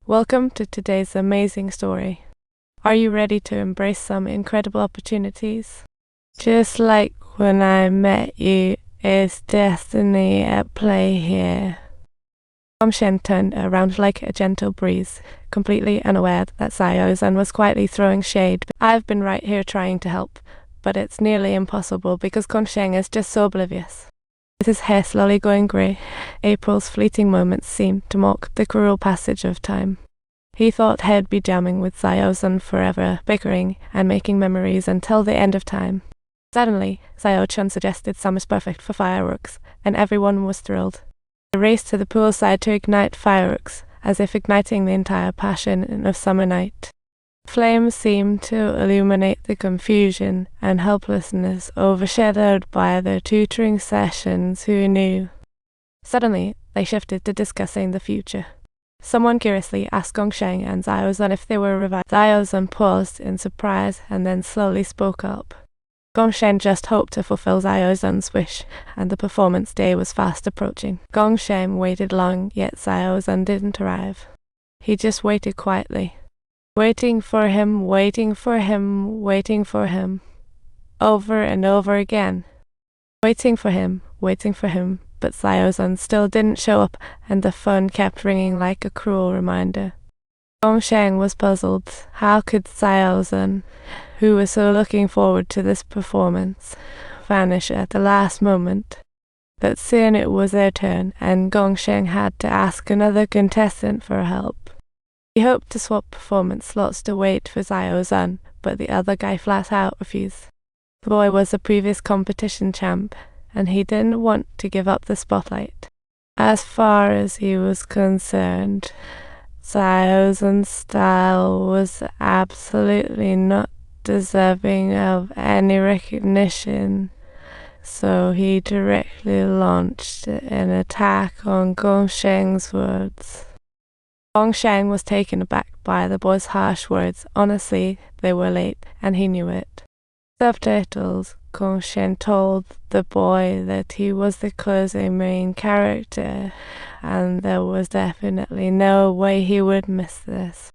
Welcome to today's amazing story. Are you ready to embrace some incredible opportunities? Just like when I met you, is destiny at play here? Sheng turned around like a gentle breeze, completely unaware that Xiao was quietly throwing shade. I've been right here trying to help, but it's nearly impossible because Sheng is just so oblivious. With his hair slowly going grey, April's fleeting moments seemed to mock the cruel passage of time. He thought he'd be jamming with Xiao forever, bickering and making memories until the end of time. Suddenly, Xiao suggested summer's perfect for fireworks, and everyone was thrilled. They raced to the poolside to ignite fireworks, as if igniting the entire passion of summer night. Flames seemed to illuminate the confusion and helplessness overshadowed by their tutoring sessions. Who knew? Suddenly, they shifted to discussing the future. Someone curiously asked Gong and Xiao if they were revived. Xiao paused in surprise and then slowly spoke up. Gong just hoped to fulfill Xiao's wish, and the performance day was fast approaching. Gong waited long, yet Xiao didn't arrive. He just waited quietly. Waiting for him, waiting for him, waiting for him. Over and over again. Waiting for him, but Xiao still didn't show up, and the phone kept ringing like a cruel reminder. Gong was puzzled. How could Xiao, who was so looking forward to this performance, vanish at the last moment? But soon it was their turn, and Gong had to ask another contestant for help. He hoped to swap performance slots to wait for Xiao, but the other guy flat out refused. The boy was a previous competition champ, and he didn't want to give up the spotlight. As far as he was concerned, Xiao's style was absolutely not deserving of any recognition, so he directly launched an attack on Gong words. Gong was taken aback by the boy's harsh words. Honestly, they were late, and he knew it. Subtitles. Gong told the boy that he was the closing main character, and there was definitely no way he would miss this.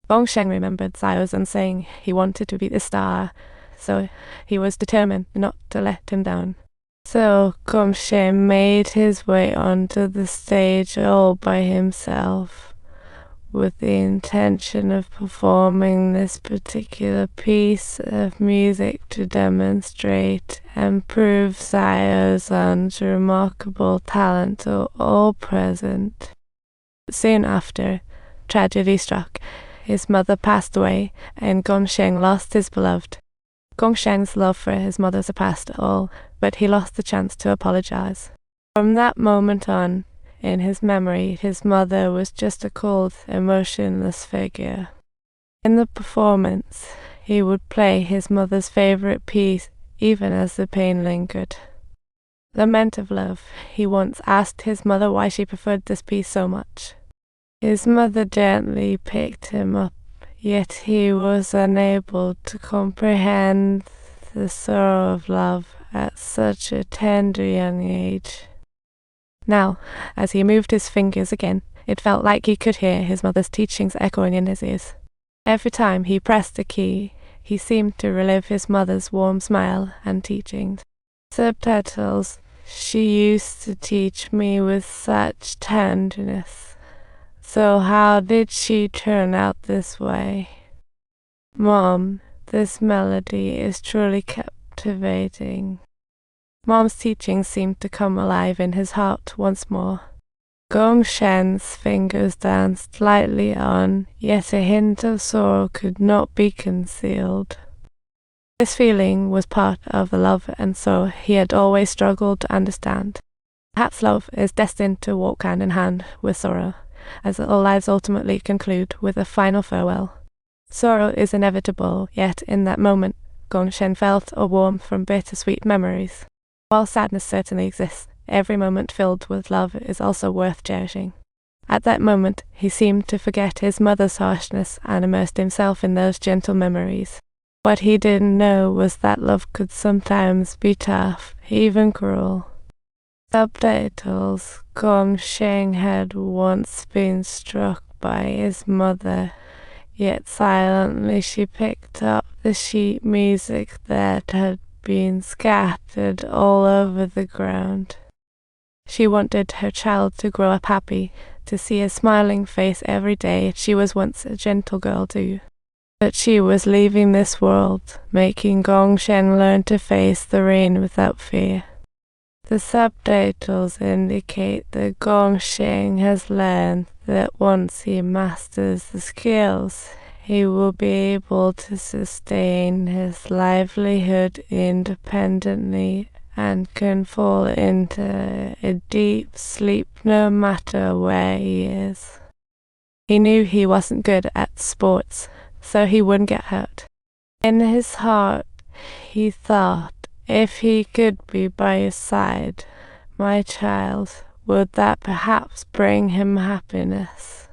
Gong remembered Xiao saying he wanted to be the star, so he was determined not to let him down. So Gong made his way onto the stage all by himself, with the intention of performing this particular piece of music to demonstrate and prove Xiao's remarkable talent to all present. Soon after, tragedy struck. His mother passed away, and Gong lost his beloved. Gong's love for his mother surpassed all, but he lost the chance to apologize. From that moment on, in his memory, his mother was just a cold, emotionless figure. In the performance, he would play his mother's favorite piece, even as the pain lingered. Lament of Love. He once asked his mother why she preferred this piece so much. His mother gently picked him up, yet he was unable to comprehend the sorrow of love at such a tender young age. Now, as he moved his fingers again, it felt like he could hear his mother's teachings echoing in his ears. Every time he pressed a key, he seemed to relive his mother's warm smile and teachings. Subtitles. She used to teach me with such tenderness. So how did she turn out this way? Mom, this melody is truly captivating. Mom's teachings seemed to come alive in his heart once more. Gong fingers danced lightly on, yet a hint of sorrow could not be concealed. This feeling was part of the love and sorrow he had always struggled to understand. Perhaps love is destined to walk hand in hand with sorrow, as all lives ultimately conclude with a final farewell. Sorrow is inevitable, yet in that moment, Gong felt a warmth from bittersweet memories. While sadness certainly exists, every moment filled with love is also worth cherishing. At that moment, he seemed to forget his mother's harshness and immersed himself in those gentle memories. What he didn't know was that love could sometimes be tough, even cruel. Subtitles. Gong had once been struck by his mother, yet silently she picked up the sheet music that had been scattered all over the ground. She wanted her child to grow up happy, to see a smiling face every day. She was once a gentle girl too. But she was leaving this world, making Gong Sheng learn to face the rain without fear. The subtitles indicate that Gong Sheng has learned that once he masters the skills, he will be able to sustain his livelihood independently and can fall into a deep sleep no matter where he is. He knew he wasn't good at sports, so he wouldn't get hurt. In his heart, he thought, if he could be by his side, my child, would that perhaps bring him happiness?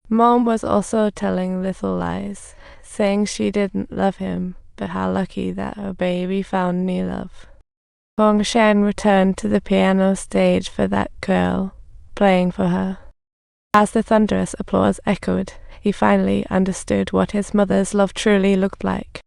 Mom was also telling little lies, saying she didn't love him, but how lucky that her baby found new love. Gong Sheng returned to the piano stage for that girl, playing for her. As the thunderous applause echoed, he finally understood what his mother's love truly looked like.